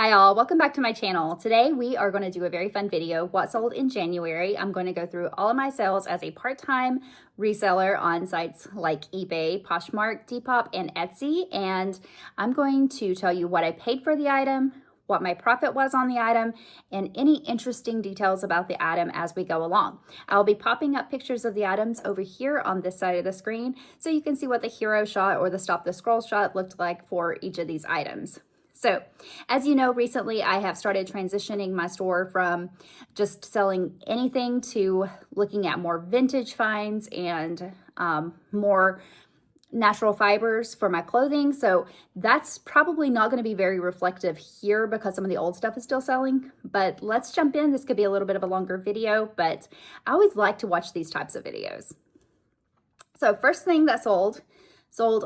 Hi all, welcome back to my channel. Today we are going to do a very fun video, what sold in January. I'm going to go through all of my sales as a part-time reseller on sites like eBay, Poshmark, Depop, and Etsy. And I'm going to tell you what I paid for the item, what my profit was on the item, and any interesting details about the item as we go along. I'll be popping up pictures of the items over here on this side of the screen so you can see what the hero shot or the stop the scroll shot looked like for each of these items. So, as you know, recently I have started transitioning my store from just selling anything to looking at more vintage finds and more natural fibers for my clothing. So that's probably not going to be very reflective here because some of the old stuff is still selling. But let's jump in. This could be a little bit of a longer video, but I always like to watch these types of videos. So first thing that sold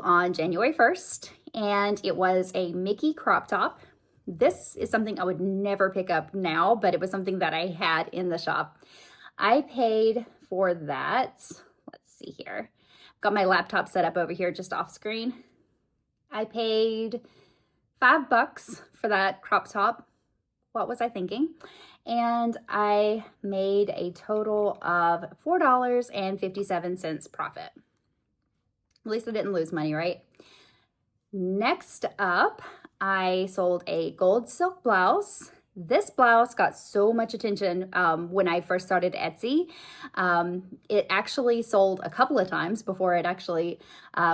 on January 1st, and it was a Mickey crop top. This is something I would never pick up now, but it was something that I had in the shop. I paid for that, let's see here. Got my laptop set up over here just off screen. I paid $5 for that crop top. What was I thinking? And I made a total of $4.57 profit. At least I didn't lose money, right? Next up, I sold a gold silk blouse. This blouse got so much attention when I first started Etsy. It actually sold a couple of times before it actually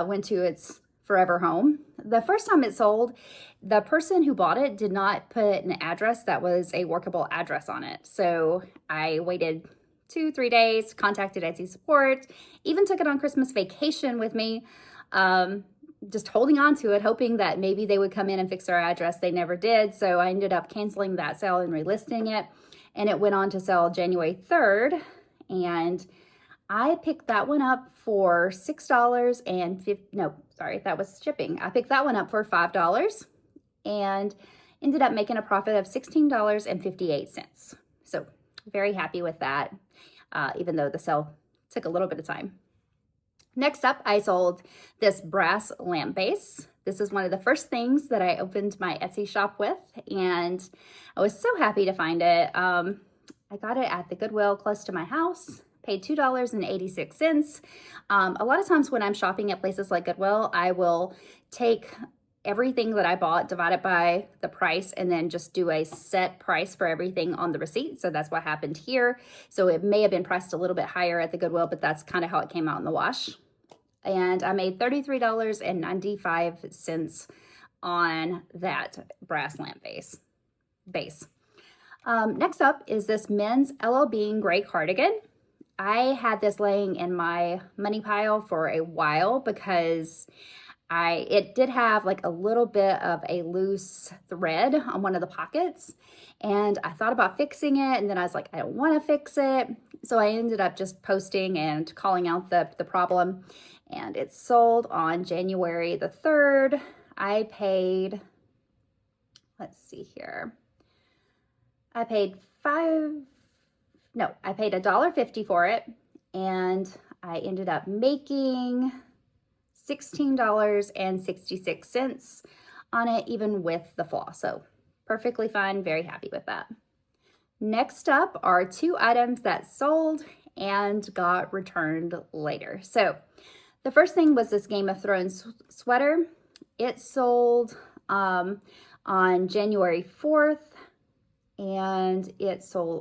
went to its forever home. The first time it sold, the person who bought it did not put an address that was a workable address on it. So I waited 2-3 days, contacted Etsy support, even took it on Christmas vacation with me, just holding on to it, hoping that maybe they would come in and fix our address. They never did. So I ended up canceling that sale and relisting it. And it went on to sell January 3rd. And I picked that one up for that was shipping. I picked that one up for $5 and ended up making a profit of $16.58. So very happy with that, even though the sale took a little bit of time. Next up, I sold this brass lamp base. This is one of the first things that I opened my Etsy shop with, and I was so happy to find it. I got it at the Goodwill close to my house, paid $2.86. A lot of times when I'm shopping at places like Goodwill, I will take everything that I bought, divide it by the price, and then just do a set price for everything on the receipt. So that's what happened here. So it may have been priced a little bit higher at the Goodwill, but that's kind of how it came out in the wash. And I made $33.95 on that brass lamp base. Next up is this men's LL Bean gray cardigan. I had this laying in my money pile for a while because it did have like a little bit of a loose thread on one of the pockets, and I thought about fixing it, and then I was like, I don't want to fix it. So I ended up just posting and calling out the problem, and it sold on January the 3rd. I paid, let's see here. I paid $1.50 for it, and I ended up making $16.66 on it, even with the flaw. So perfectly fine, very happy with that. Next up are two items that sold and got returned later. So the first thing was this Game of Thrones sweater. It sold on January 4th, and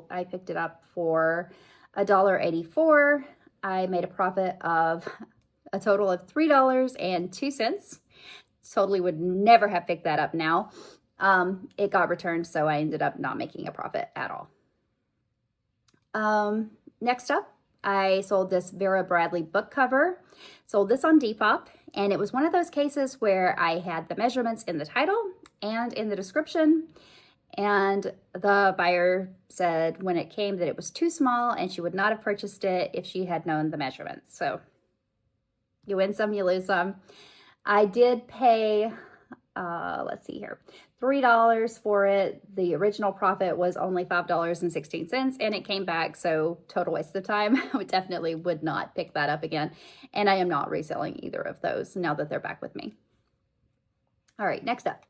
I picked it up for $1.84. I made a profit of a total of $3.02. Totally would never have picked that up now. It got returned, so I ended up not making a profit at all. Next up, I sold this Vera Bradley book cover. Sold this on Depop, and it was one of those cases where I had the measurements in the title and in the description, and the buyer said when it came that it was too small and she would not have purchased it if she had known the measurements. So you win some, you lose some. I did pay, let's see here, $3 for it. The original profit was only $5.16, and it came back, so total waste of time. I definitely would not pick that up again, and I am not reselling either of those now that they're back with me. All right, next up.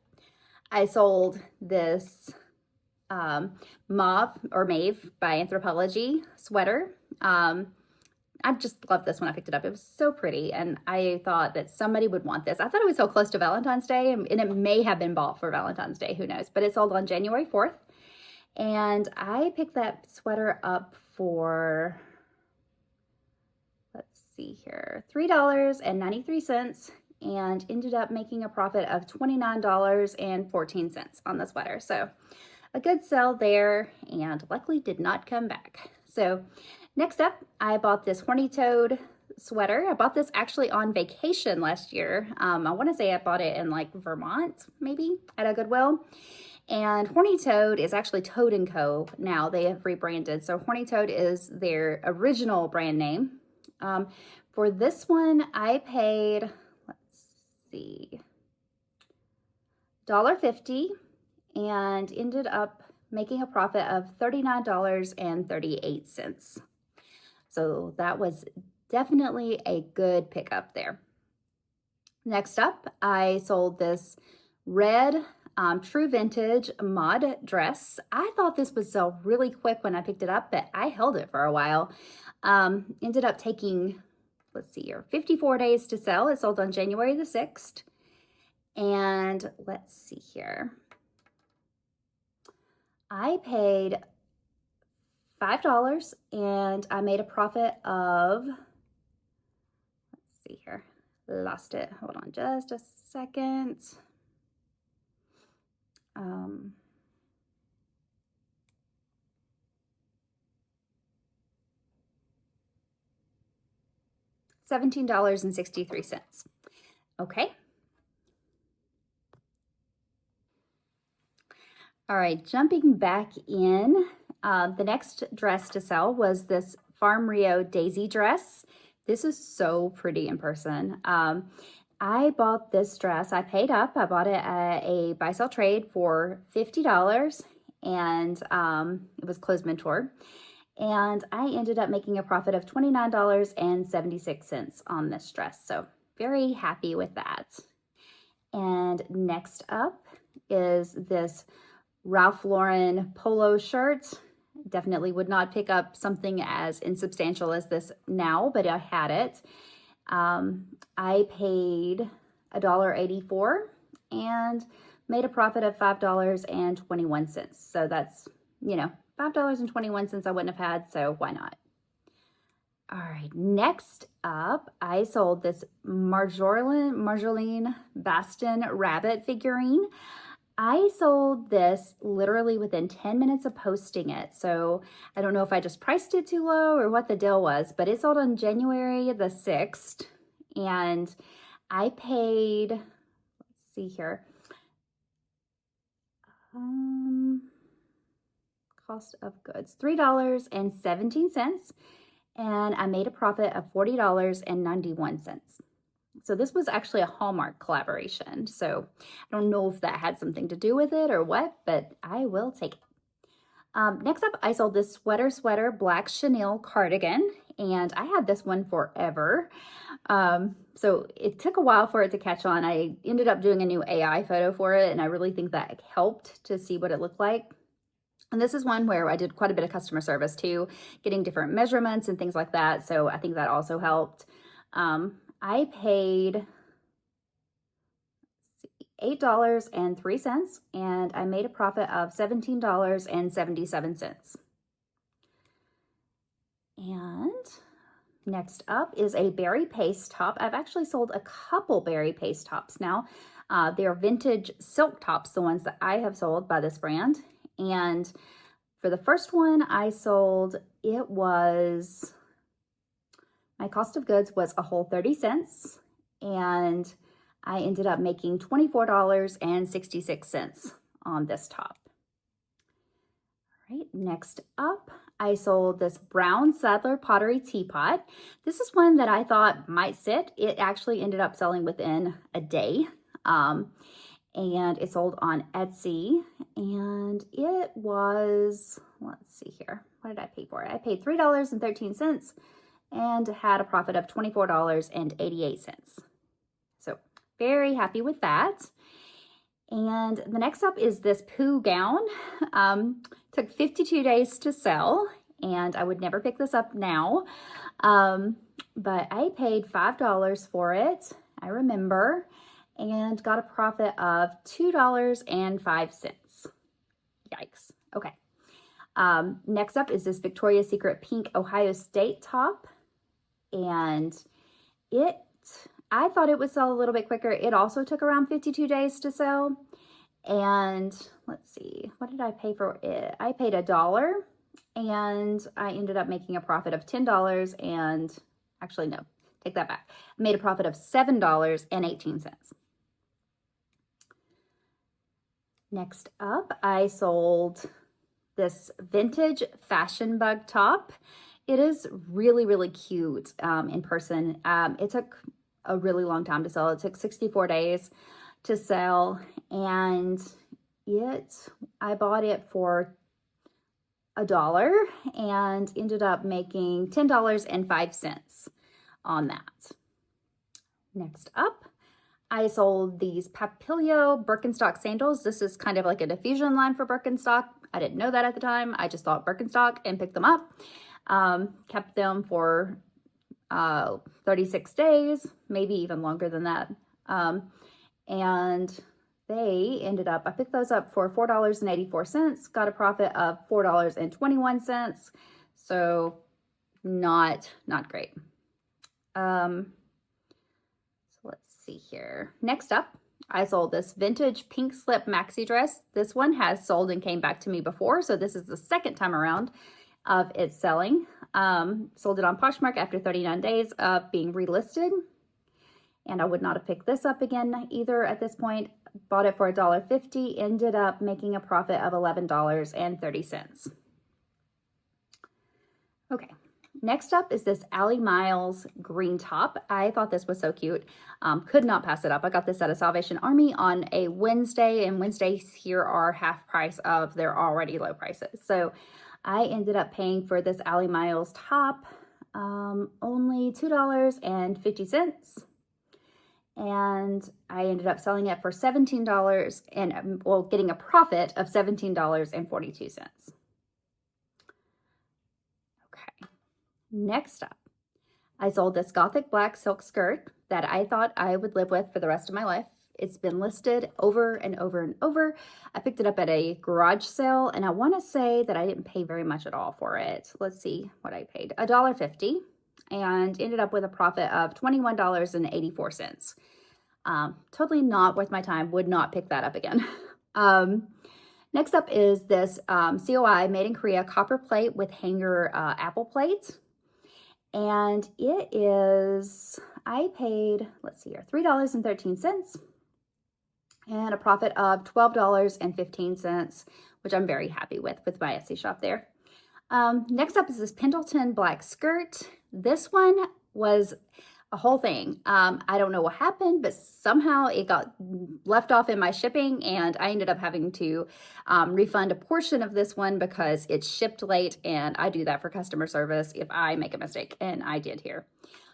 I sold this Mauve or Mauve by Anthropologie sweater. I just loved this when I picked it up. It was so pretty, and I thought that somebody would want this. I thought it was so close to Valentine's Day, and it may have been bought for Valentine's Day, who knows, but it sold on January 4th, and I picked that sweater up for, let's see here, $3.93, and ended up making a profit of $29.14 on the sweater. So a good sell there, and luckily did not come back. So next up, I bought this horny-toed sweater. I bought this actually on vacation last year. I want to say I bought it in like Vermont, maybe, at a Goodwill. And Horny-Toed is actually Toad & Co. now. They have rebranded. So Horny-Toed is their original brand name. For this one, I paid, let's see, $1.50 and ended up making a profit of $39.38. So that was definitely a good pickup there. Next up, I sold this red True Vintage mod dress. I thought this would sell really quick when I picked it up, but I held it for a while. Ended up taking, let's see here, 54 days to sell. It sold on January the 6th. And let's see here. I paid $5 and I made a profit of, let's see here, lost it. Hold on just a second. $17.63. Okay. All right, jumping back in, the next dress to sell was this Farm Rio Daisy dress. This is so pretty in person. I bought this dress, I paid up, I bought it at a buy sell trade for $50, and it was closed mentor. And I ended up making a profit of $29.76 on this dress. So very happy with that. And next up is this Ralph Lauren polo shirt. Definitely would not pick up something as insubstantial as this now, but I had it. I paid $1.84 and made a profit of $5.21. So that's, you know, $5.21 I wouldn't have had, so why not? All right, next up, I sold this Marjolaine Baston rabbit figurine. I sold this literally within 10 minutes of posting it. So I don't know if I just priced it too low or what the deal was, but it sold on January the 6th. And I paid, let's see here, cost of goods, $3.17. And I made a profit of $40.91. So this was actually a Hallmark collaboration. So I don't know if that had something to do with it or what, but I will take it. Next up, I sold this sweater black chenille cardigan, and I had this one forever. So it took a while for it to catch on. I ended up doing a new AI photo for it, and I really think that helped to see what it looked like. And this is one where I did quite a bit of customer service too, getting different measurements and things like that. So I think that also helped. I paid $8.03 and I made a profit of $17.77. And next up is a berry paste top. I've actually sold a couple berry paste tops now. They're vintage silk tops, the ones that I have sold by this brand. And for the first one I sold, my cost of goods was a whole 30 cents, and I ended up making $24.66 on this top. All right, next up, I sold this brown Sadler pottery teapot. This is one that I thought might sit. It actually ended up selling within a day. And it sold on Etsy, and it was, let's see here, what did I pay for it? I paid $3.13 and had a profit of $24.88. So very happy with that. And the next up is this poo gown. Took 52 days to sell, and I would never pick this up now. But I paid $5 for it, I remember, and got a profit of $2.05. Yikes. Okay. Next up is this Victoria's Secret pink Ohio State top. And I thought it would sell a little bit quicker. It also took around 52 days to sell. And let's see, what did I pay for it? I paid $1, and I ended up making a profit of $10 and actually, no, take that back. I made a profit of $7.18. Next up, I sold this vintage fashion bug top. It is really, really cute in person. It took a really long time to sell. It took 64 days to sell, and I bought it for $1 and ended up making $10.05 on that. Next up, I sold these Papilio Birkenstock sandals. This is kind of like a diffusion line for Birkenstock. I didn't know that at the time. I just thought Birkenstock and picked them up. Kept them for 36 days, maybe even longer than that. And they ended up, I picked those up for $4.84, got a profit of $4.21. So not great. So let's see here. Next up, I sold this vintage pink slip maxi dress. This one has sold and came back to me before, so this is the second time around of its selling. Sold it on Poshmark after 39 days of being relisted. And I would not have picked this up again either at this point. Bought it for $1.50, ended up making a profit of $11.30. Okay, next up is this Allie Miles green top. I thought this was so cute. Could not pass it up. I got this at a Salvation Army on a Wednesday, and Wednesdays here are half price of their already low prices. So I ended up paying for this Allie Miles top only $2.50. And I ended up selling it for $17 and, well, getting a profit of $17.42. Okay, next up, I sold this gothic black silk skirt that I thought I would live with for the rest of my life. It's been listed over and over and over. I picked it up at a garage sale, and I want to say that I didn't pay very much at all for it. Let's see what I paid. $1.50. And ended up with a profit of $21.84. Totally not worth my time. Would not pick that up again. Next up is this COI Made in Korea copper plate with hanger apple plate. And it is, I paid, let's see here, $3.13 and a profit of $12.15, which I'm very happy with my Etsy shop there. Next up is this Pendleton black skirt. This one was a whole thing. I don't know what happened, but somehow it got left off in my shipping, and I ended up having to refund a portion of this one because it's shipped late, and I do that for customer service if I make a mistake, and I did here.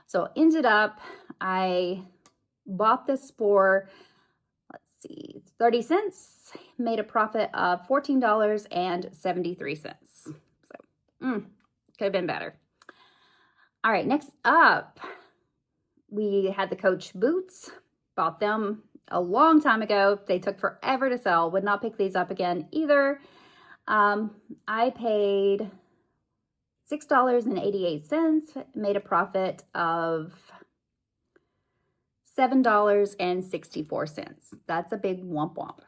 So ended up, I bought this for, let's see, 30 cents, made a profit of $14.73. So, could have been better. All right, next up, we had the Coach boots. Bought them a long time ago. They took forever to sell. Would not pick these up again either. I paid $6.88, made a profit of $7.64. That's a big womp womp.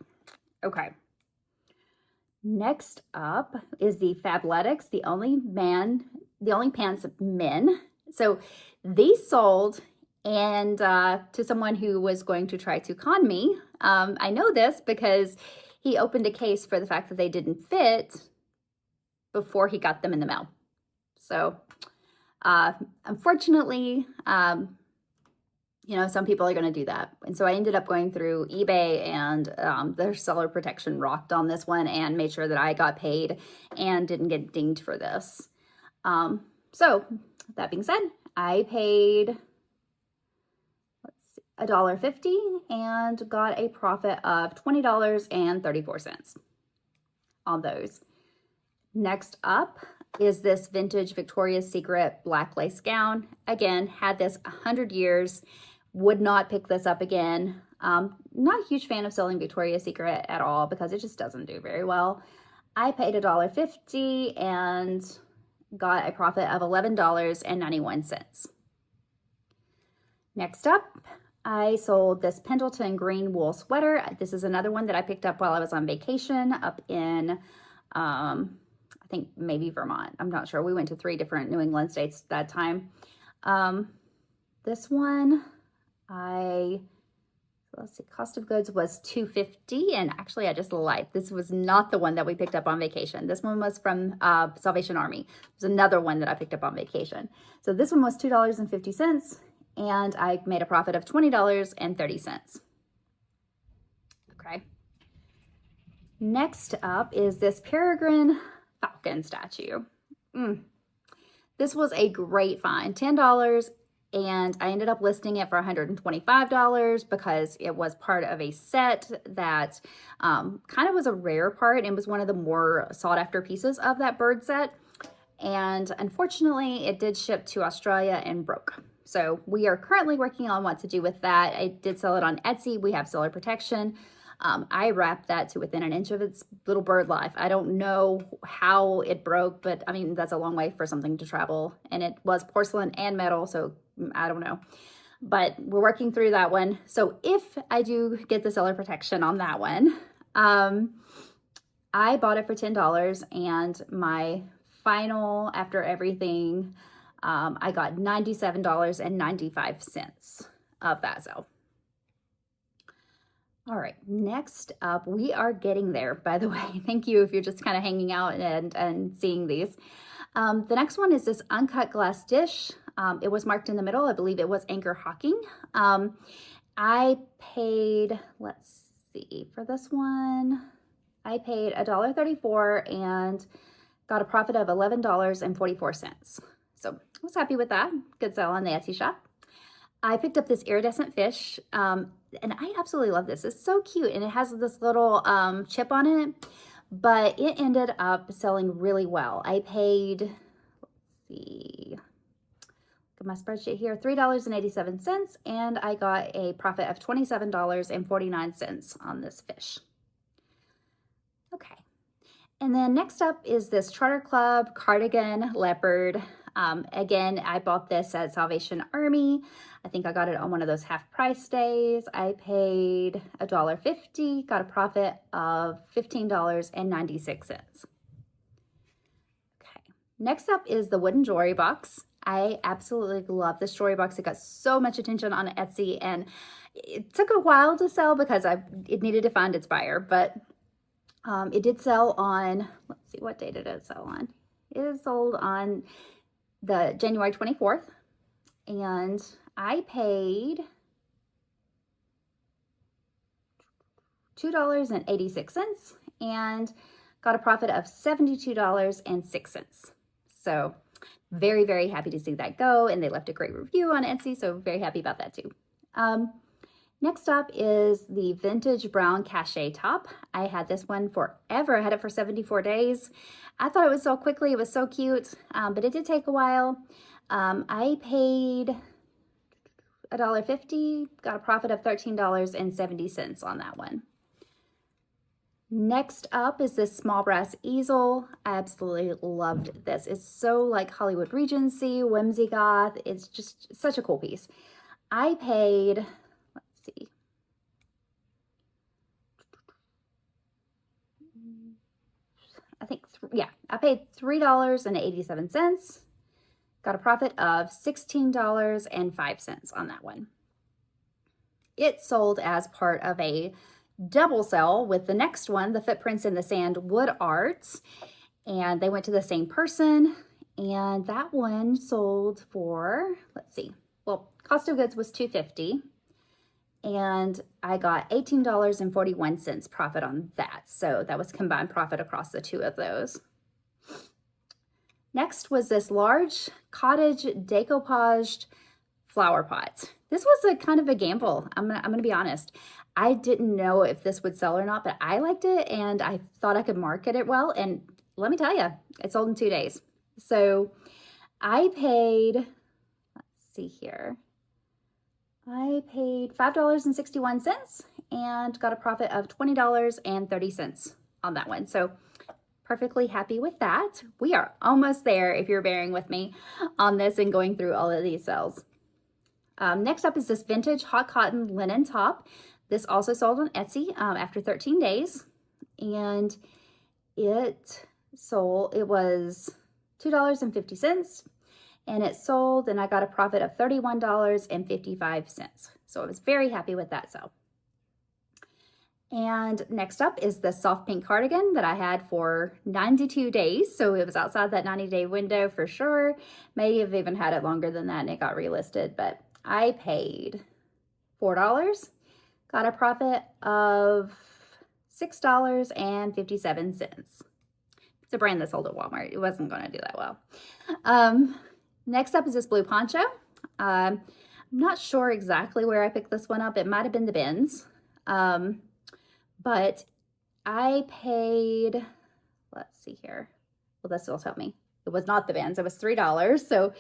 Okay. Next up is the Fabletics, the only pants men. So these sold, and to someone who was going to try to con me. I know this because he opened a case for the fact that they didn't fit before he got them in the mail. So unfortunately, you know, some people are going to do that. And so I ended up going through eBay, and their seller protection rocked on this one and made sure that I got paid and didn't get dinged for this. So that being said, I paid $1.50 and got a profit of $20.34 on those. Next up is this vintage Victoria's Secret black lace gown. Again, had this 100 years, would not pick this up again. Not a huge fan of selling Victoria's Secret at all because it just doesn't do very well. I paid $1.50 and got a profit of $11.91. Next up, I sold this Pendleton green wool sweater. This is another one that I picked up while I was on vacation up in, I think maybe Vermont. I'm not sure. We went to 3 different New England states that time. This one, let's see, cost of goods was $2.50, and actually I just lied. This was not the one that we picked up on vacation. This one was from Salvation Army. It was another one that I picked up on vacation. So this one was $2.50, and I made a profit of $20.30. Okay. Next up is this Peregrine Falcon statue. This was a great find, $10, and I ended up listing it for $125 because it was part of a set that kind of was a rare part and was one of the more sought after pieces of that bird set. And unfortunately, it did ship to Australia and broke. So we are currently working on what to do with that. I did sell it on Etsy. We have seller protection. I wrapped that to within an inch of its little bird life. I don't know how it broke, but I mean, that's a long way for something to travel. And it was porcelain and metal, so I don't know. But we're working through that one. So if I do get the seller protection on that one, I bought it for $10, and my final, after everything, I got $97.95 of that sale. All right, next up, we are getting there, by the way. Thank you if you're just kind of hanging out and seeing these. The next one is this uncut glass dish. It was marked in the middle. I believe it was Anchor Hawking. I paid, let's see, for this one, I paid $1.34 and got a profit of $11.44. So I was happy with that. Good sale on the Etsy shop. I picked up this iridescent fish, and I absolutely love this. It's so cute, and it has this little chip on it, but it ended up selling really well. I paid, let's see, look at my spreadsheet here, $3.87, and I got a profit of $27.49 on this fish. Okay, and then next up is this Charter Club cardigan leopard. Again, I bought this at Salvation Army. I think I got it on one of those half price days. I paid $1.50, got a profit of $15.96. Okay, next up is the wooden jewelry box. I absolutely love this jewelry box. It got so much attention on Etsy, and it took a while to sell because it needed to find its buyer, but it did sell on, let's see, what day did it sell on? It is sold on the January 24th, and I paid $2.86 and got a profit of $72.06. So very, very happy to see that go, and they left a great review on Etsy, so very happy about that too. Next up is the vintage brown cachet top. I had this one forever. I had it for 74 days. I thought it would sell quickly. It was so cute, but it did take a while. I paid $1.50, got a profit of $13.70 on that one. Next up is this small brass easel. I absolutely loved this. It's so like Hollywood Regency, whimsy goth. It's just such a cool piece. I paid, let's see, I paid $3.87, got a profit of $16.05 on that one. It sold as part of a double sell with the next one, the Footprints in the Sand Wood Arts, and they went to the same person, and that one sold for, let's see, well, cost of goods was $2.50, and I got $18.41 profit on that. So that was combined profit across the two of those. Next was this large cottage decoupaged flower pot. This was a kind of a gamble. I'm gonna be honest. I didn't know if this would sell or not, but I liked it and I thought I could market it well. And let me tell you, it sold in 2 days. So I paid, let's see here. I paid $5.61 and got a profit of $20.30 on that one. So perfectly happy with that. We are almost there if you're bearing with me on this and going through all of these sales. Next up is this vintage hot cotton linen top. This also sold on Etsy after 13 days. And it was $2.50. And it sold and I got a profit of $31.55. So I was very happy with that sale. And next up is the soft pink cardigan that I had for 92 days. So it was outside that 90-day window for sure. May have even had it longer than that and it got relisted, but I paid $4, got a profit of $6.57. It's a brand that sold at Walmart. It wasn't going to do that well. Next up is this blue poncho. I'm not sure exactly where I picked this one up. It might have been the bins. But I paid, let's see here. Well, this will tell me. It was not the bins. It was $3. So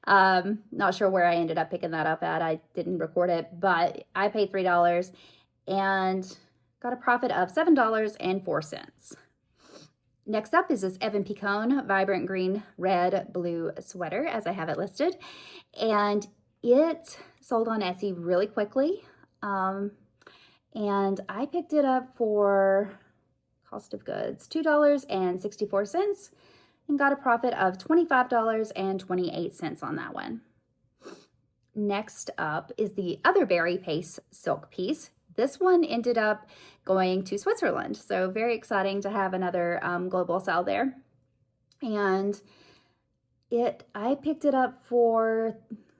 not sure where I ended up picking that up at. I didn't record it, but I paid $3 and got a profit of $7.04. Next up is this Evan Picone vibrant green, red, blue sweater as I have it listed. And it sold on Etsy really quickly. And I picked it up for cost of goods, $2.64 and got a profit of $25.28 on that one. Next up is the other berry paste silk piece. This one ended up going to Switzerland. So very exciting to have another global sale there. And I picked it up for,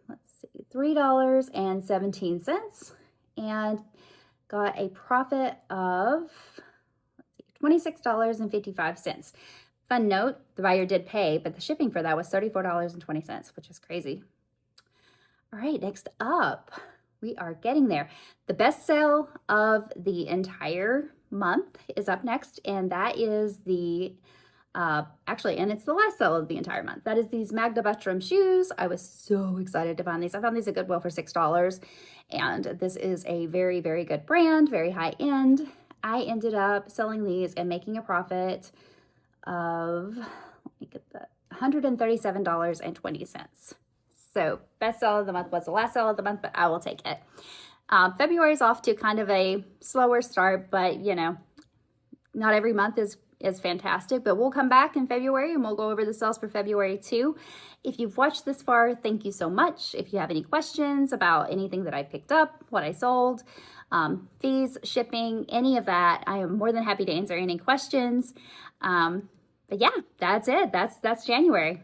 let's see, $3.17 and got a profit of $26.55. Fun note, the buyer did pay, but the shipping for that was $34.20, which is crazy. All right, next up, we are getting there. The best sale of the entire month is up next, and that is the, and it's the last sale of the entire month. That is these Magda Buttram shoes. I was so excited to find these. I found these at Goodwill for $6, and this is a very, very good brand, very high end. I ended up selling these and making a profit of, let me get that, $137.20. So best sale of the month was the last sale of the month, but I will take it. February is off to kind of a slower start, but you know, not every month is fantastic, but we'll come back in February and we'll go over the sales for February too. If you've watched this far, thank you so much. If you have any questions about anything that I picked up, what I sold, fees, shipping, any of that, I am more than happy to answer any questions. But yeah, that's it. That's January.